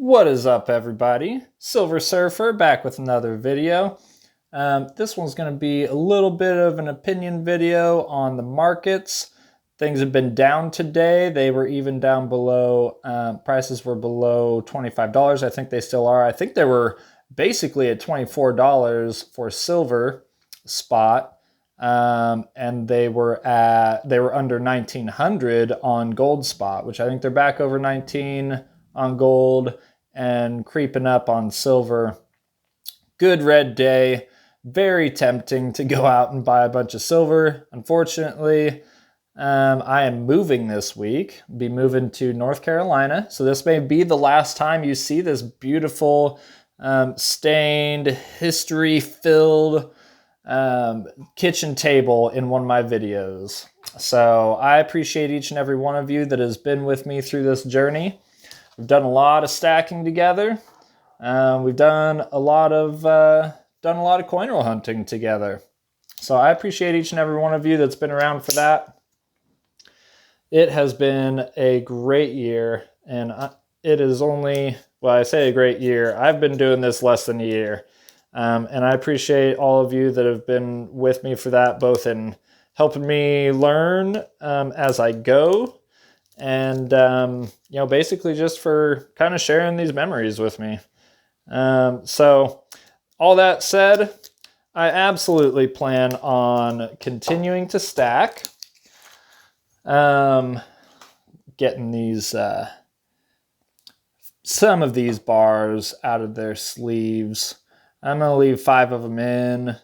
What is up, everybody? Silver Surfer back with another video. This one's going to be a little bit of an opinion video on the markets. Things have been down today. They were even down below, prices were below $25. I think they still are. I think they were basically at $24 for silver spot. And they were under 1900 on gold spot, which I think they're back over 19 on gold and creeping up on silver. Good red day. Very tempting to go out and buy a bunch of silver. Unfortunately, I am moving this week. Be moving to North Carolina. So this may be the last time you see this beautiful, stained, history-filled kitchen table in one of my videos. So I appreciate each and every one of you that has been with me through this journey. We've done a lot of stacking together. We've done a lot of coin roll hunting together. So I appreciate each and every one of you that's been around for that. It has been a great year, and it is only, well, I say a great year. I've been doing this less than a year. And I appreciate all of you that have been with me for that, both in helping me learn as I go, and basically just for kind of sharing these memories with me. So all that said, I absolutely plan on continuing to stack, getting these some of these bars out of their sleeves. I'm going to leave 5 of them in,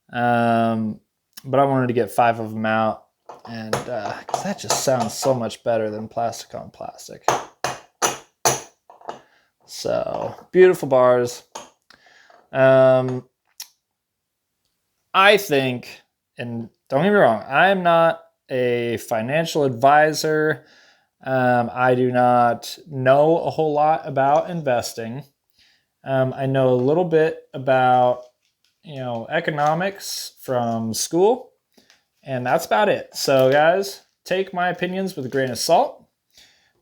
but I wanted to get 5 of them out, and because that just sounds so much better than plastic on plastic. So, beautiful bars. I think, and don't get me wrong, I'm not a financial advisor. I do not know a whole lot about investing. I know a little bit about, economics from school, and that's about it. So guys, take my opinions with a grain of salt.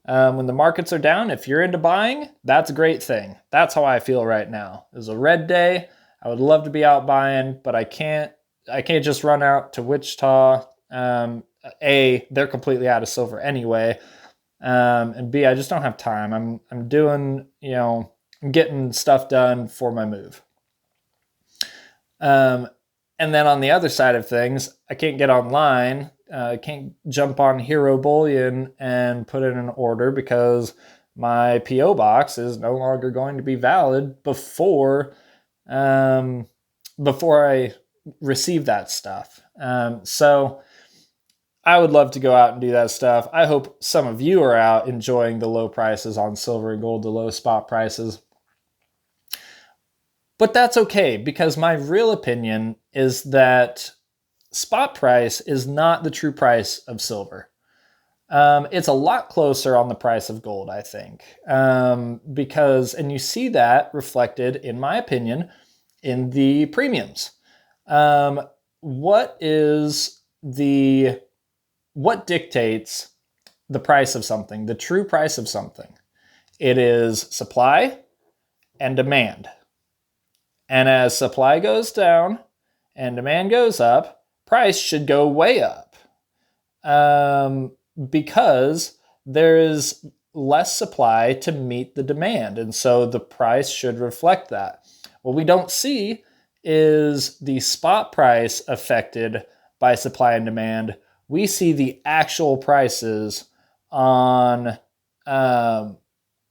When the markets are down, if you're into buying, that's a great thing. That's how I feel right now. It was a red day. I would love to be out buying, but I can't just run out to Wichita. A, they're completely out of silver anyway. And B, I just don't have time. I'm doing, I'm getting stuff done for my move. And then on the other side of things, I can't get online. I can't jump on Hero Bullion and put in an order because my PO box is no longer going to be valid before I receive that stuff. So I would love to go out and do that stuff. I hope some of you are out enjoying the low prices on silver and gold, the low spot prices. But that's okay, because my real opinion is that spot price is not the true price of silver. It's a lot closer on the price of gold, I think, because, and you see that reflected, in my opinion, in the premiums. What dictates the price of something, the true price of something? It is supply and demand. And as supply goes down and demand goes up, price should go way up, because there is less supply to meet the demand. And so the price should reflect that. What we don't see is the spot price affected by supply and demand. We see the actual prices on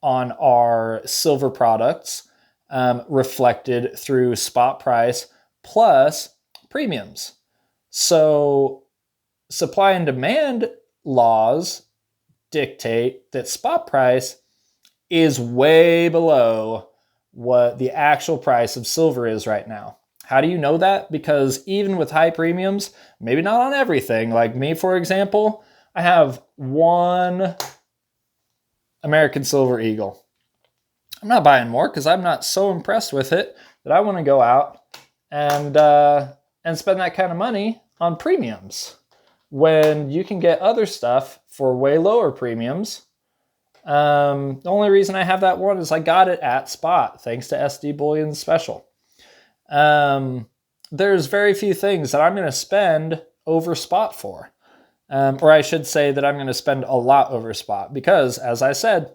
our silver products reflected through spot price plus premiums. So supply and demand laws dictate that spot price is way below what the actual price of silver is right now. How do you know that? Because even with high premiums, maybe not on everything, like me, for example, I have one American Silver Eagle. I'm not buying more because I'm not so impressed with it that I want to go out and spend that kind of money on premiums when you can get other stuff for way lower premiums The only reason I have that one is I got it at spot, thanks to SD Bullion's special. There's very few things that I'm going to spend over spot for. Or I should say that I'm going to spend a lot over spot because, as I said,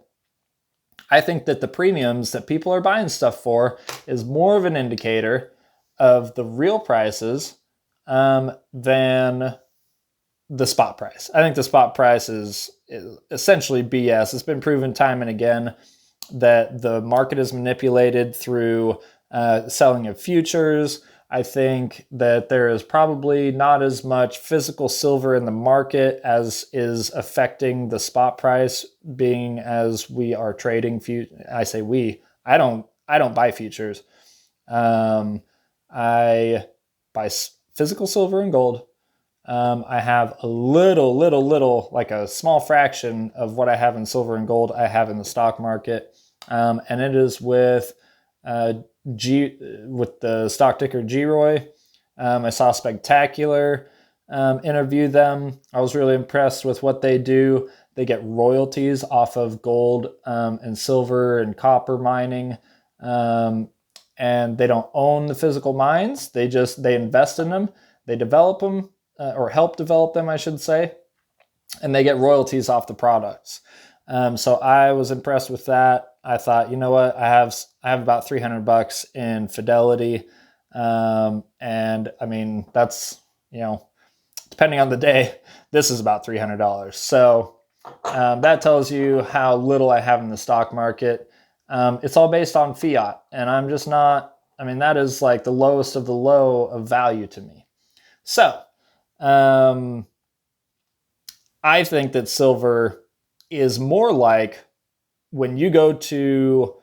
I think that the premiums that people are buying stuff for is more of an indicator of the real prices than the spot price. I think the spot price is essentially BS. It's been proven time and again that the market is manipulated through selling of futures. I think that there is probably not as much physical silver in the market as is affecting the spot price, being as we are trading. I say we. I don't buy futures. I buy physical silver and gold. I have a little, like a small fraction of what I have in silver and gold I have in the stock market. And it is with the stock ticker GROY. I saw Spectacular interview them. I was really impressed with what they do. They get royalties off of gold and silver and copper mining. And they don't own the physical mines. They invest in them. They develop them or help develop them, I should say. And they get royalties off the products. So I was impressed with that. I thought, you know what, I have about $300 in Fidelity. And I mean, that's, depending on the day, this is about $300. So that tells you how little I have in the stock market. It's all based on fiat, and I'm just not, that is like the lowest of the low of value to me. So I think that silver is more like when you go to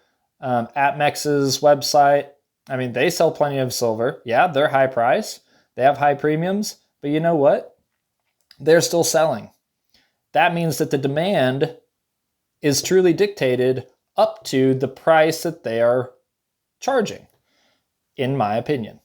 APMEX's website. They sell plenty of silver. Yeah, they're high price. They have high premiums. But you know what? They're still selling. That means that the demand is truly dictated up to the price that they are charging, in my opinion.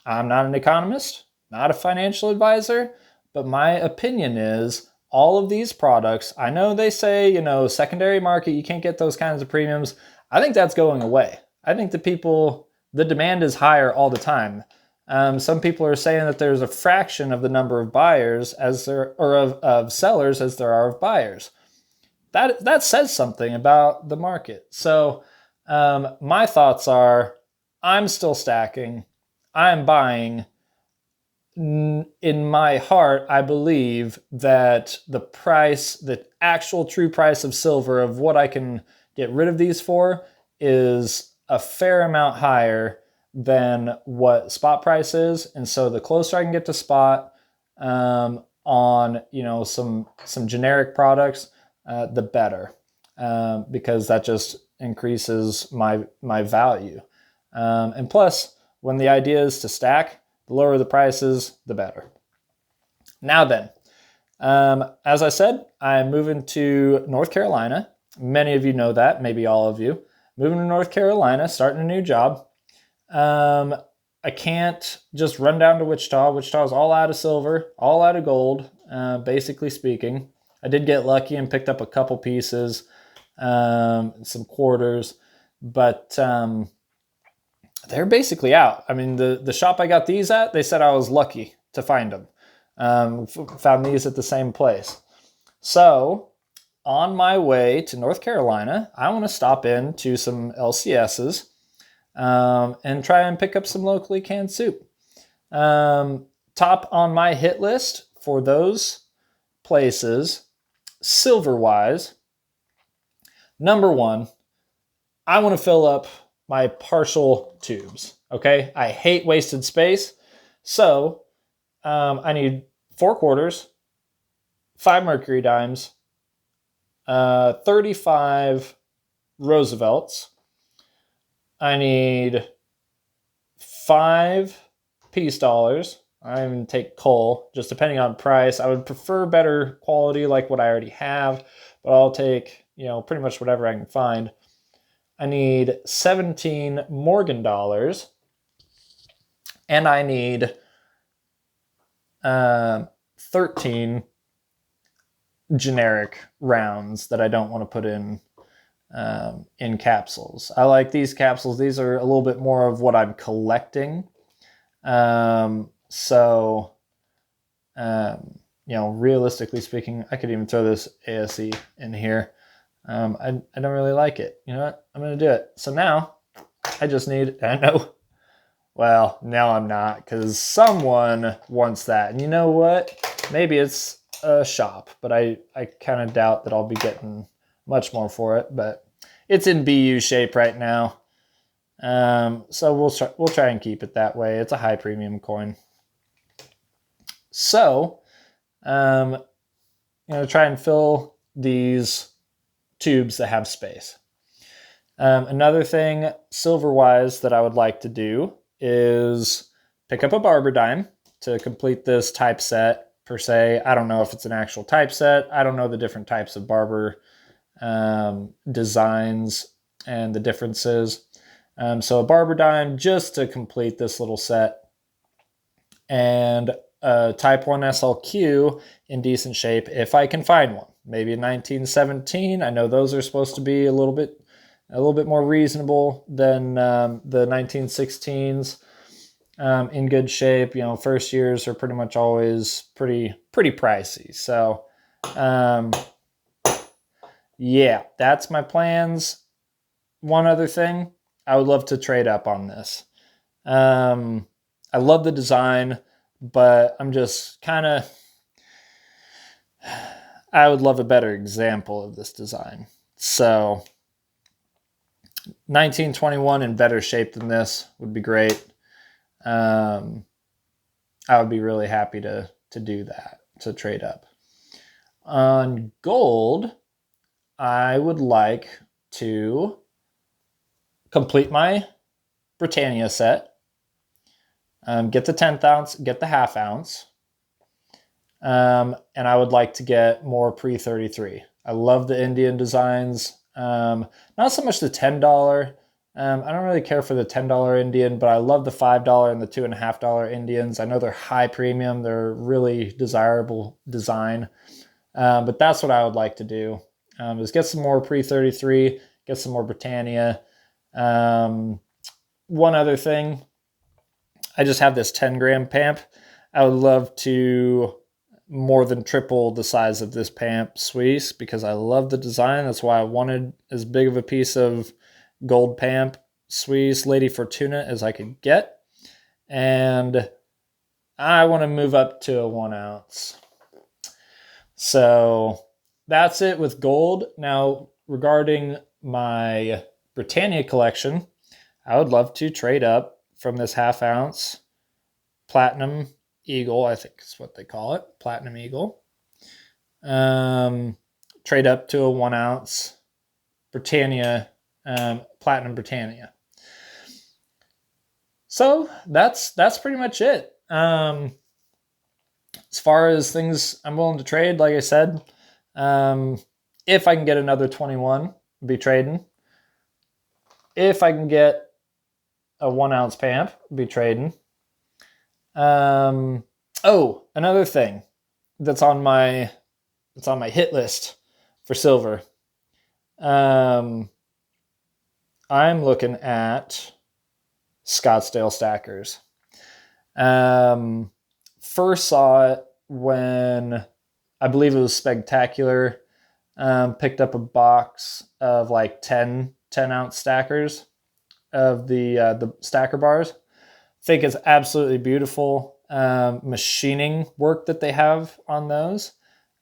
I'm not an economist, not a financial advisor, but my opinion is all of these products, I know they say, secondary market, you can't get those kinds of premiums. I think that's going away. I think the demand is higher all the time. Some people are saying that there's a fraction of the number of buyers of sellers as there are of buyers. That says something about the market. So my thoughts are, I'm still stacking. I'm buying. In my heart, I believe that the actual true price of silver, of what I can get rid of these for, is a fair amount higher than what spot price is. And so the closer I can get to spot on some generic products, the better, because that just increases my value. And plus, when the idea is to stack, the lower the prices, the better. Now then, as I said, I'm moving to North Carolina. Many of you know that, maybe all of you. Moving to North Carolina, starting a new job. I can't just run down to Wichita. Wichita's all out of silver, all out of gold, basically speaking. I did get lucky and picked up a couple pieces, some quarters, but they're basically out. The shop I got these at, they said I was lucky to find them. Found these at the same place. So on my way to North Carolina, I want to stop in to some LCSs and try and pick up some locally canned soup. Top on my hit list for those places, silver-wise, number one, I want to fill up my partial tubes, okay? I hate wasted space. So I need 4 quarters, 5 mercury dimes, 35 Roosevelts. I need 5 peace dollars. I even take coal, just depending on price. I would prefer better quality like what I already have, but I'll take, pretty much whatever I can find. I need 17 Morgan dollars, and I need 13 generic rounds that I don't want to put in in capsules. I like these capsules. These are a little bit more of what I'm collecting. So, realistically speaking, I could even throw this ASE in here. I don't really like it. You know what? I'm going to do it. So now I just need, I know, well, now I'm not, because someone wants that. And you know what? Maybe it's a shop, but I kind of doubt that I'll be getting much more for it. But it's in BU shape right now. So we'll try and keep it that way. It's a high premium coin. So, try and fill these tubes that have space. Another thing silver-wise that I would like to do is pick up a barber dime to complete this typeset per se. I don't know if it's an actual typeset. I don't know the different types of barber designs and the differences. So a barber dime just to complete this little set, and a Type 1 SLQ in decent shape if I can find one. Maybe a 1917. I know those are supposed to be a little bit more reasonable than the 1916s. In good shape. First years are pretty much always pretty pricey. So, yeah, that's my plans. One other thing, I would love to trade up on this. I love the design, but I'm just kind of, I would love a better example of this design. So 1921 in better shape than this would be great. I would be really happy to do that, to trade up. On gold, I would like to complete my Britannia set, get the 10th ounce, get the half ounce, and I would like to get more pre-33. I love the Indian designs. Not so much the $10. I don't really care for the $10 Indian, but I love the $5 and the $2.50 Indians. I know they're high premium. They're really desirable design. But that's what I would like to do, is get some more pre-33, get some more Britannia. One other thing, I just have this 10-gram pamp. I would love to more than triple the size of this pamp Suisse because I love the design. That's why I wanted as big of a piece of gold pamp Suisse Lady Fortuna as I could get. And I want to move up to a 1 ounce. So that's it with gold. Now, regarding my Britannia collection, I would love to trade up from this half ounce Platinum Eagle, I think is what they call it, Platinum Eagle. Trade up to a 1 ounce Britannia, Platinum Britannia. So that's pretty much it. As far as things I'm willing to trade, like I said, if I can get another 21, I'll be trading. If I can get a 1 ounce pamp, I'll be trading. Another thing that's on my hit list for silver. I'm looking at Scottsdale stackers. First saw it when I believe it was Spectacular. Picked up a box of like 10 ounce stackers of the stacker bars. Think it's absolutely beautiful machining work that they have on those.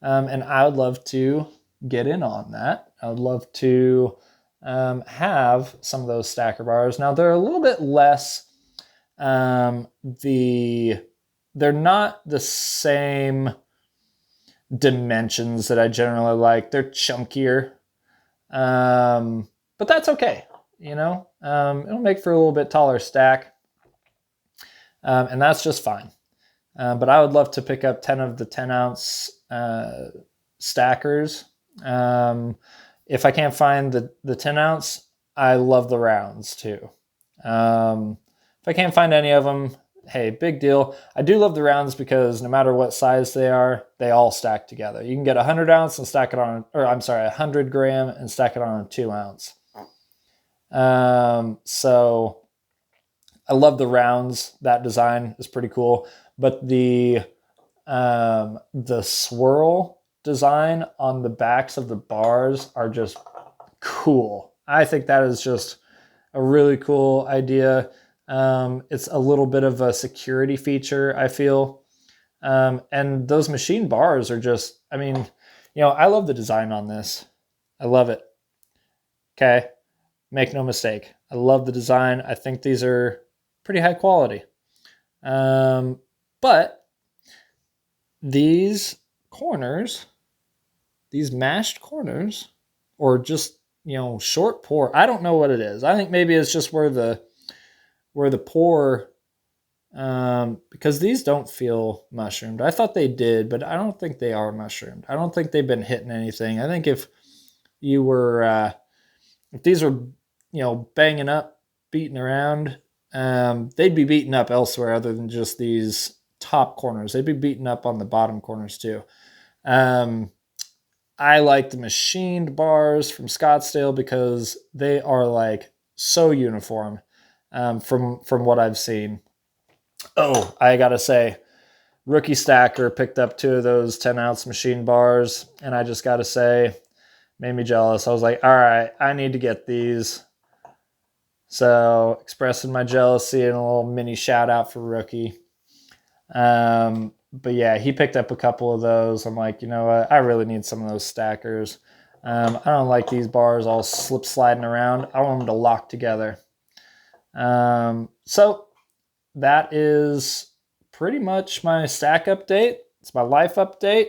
And I would love to get in on that. I would love to have some of those stacker bars. Now they're a little bit less, they're not the same dimensions that I generally like. They're chunkier, but that's okay. It'll make for a little bit taller stack. And that's just fine. But I would love to pick up 10 of the 10 ounce stackers. If I can't find the 10 ounce, I love the rounds too. If I can't find any of them, hey, big deal. I do love the rounds because no matter what size they are, they all stack together. You can get 100 ounce and stack it on, or I'm sorry, 100 gram and stack it on a 2 ounce. So I love the rounds. That design is pretty cool. But the swirl design on the backs of the bars are just cool. I think that is just a really cool idea. It's a little bit of a security feature, I feel. And those machine bars are just, I mean, I love the design on this. I love it. Okay. Make no mistake. I love the design. I think these are pretty high quality. But these corners, these mashed corners, or just, short pour, I don't know what it is. I think maybe it's just where the pour, because these don't feel mushroomed. I thought they did, but I don't think they are mushroomed. I don't think they've been hitting anything. I think if you were, if these were, banging up, beating around, they'd be beaten up elsewhere other than just these top corners. They'd be beaten up on the bottom corners too. I like the machined bars from Scottsdale because they are like so uniform, from what I've seen. Oh, I gotta say, Rookie Stacker picked up 2 of those 10-ounce machine bars, and I just gotta say, made me jealous. I was like, all right, I need to get these. So expressing my jealousy and a little mini shout out for Rookie. But yeah, he picked up a couple of those. I'm like, you know what? I really need some of those stackers. I don't like these bars all slip sliding around. I want them to lock together. So that is pretty much my stack update. It's my life update.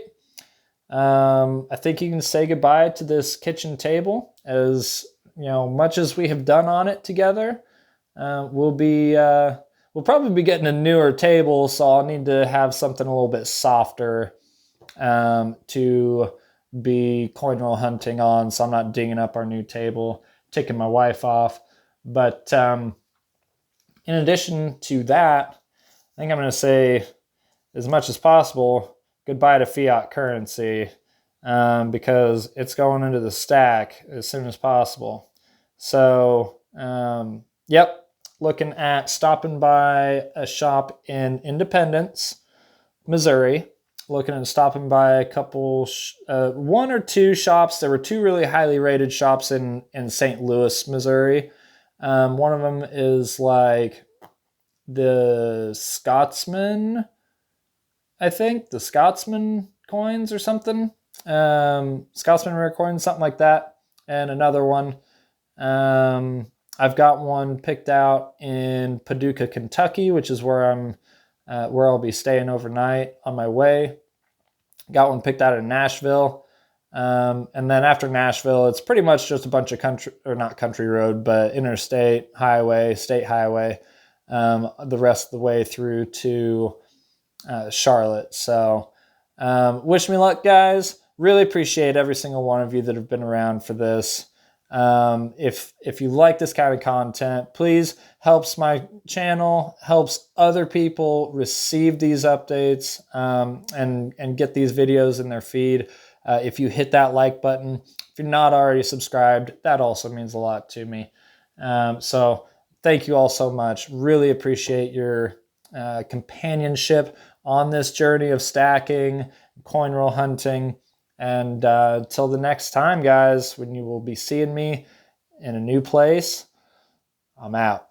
I think you can say goodbye to this kitchen table. As much as we have done on it together, we'll probably be getting a newer table, so I'll need to have something a little bit softer to be coin roll hunting on, so I'm not dinging up our new table, taking my wife off. But in addition to that, I think I'm going to say, as much as possible, goodbye to fiat currency, because it's going into the stack as soon as possible. So, yep, looking at stopping by a shop in Independence, Missouri. Looking at stopping by a couple, 1 or 2 shops. There were 2 really highly rated shops in St. Louis, Missouri. One of them is like the Scotsman, I think, the Scotsman coins or something. Scotsman rare coins, something like that. And another one, I've got one picked out in Paducah, Kentucky, which is where I'll be staying overnight on my way. Got one picked out in Nashville. And then after Nashville, it's pretty much just a bunch of not country road, but interstate highway, state highway, the rest of the way through to Charlotte. So wish me luck, guys. Really appreciate every single one of you that have been around for this. If you like this kind of content, please helps my channel, helps other people receive these updates, and get these videos in their feed. If you hit that like button, if you're not already subscribed, that also means a lot to me. So thank you all so much. Really appreciate your companionship on this journey of stacking, coin roll hunting. And till the next time, guys, when you will be seeing me in a new place, I'm out.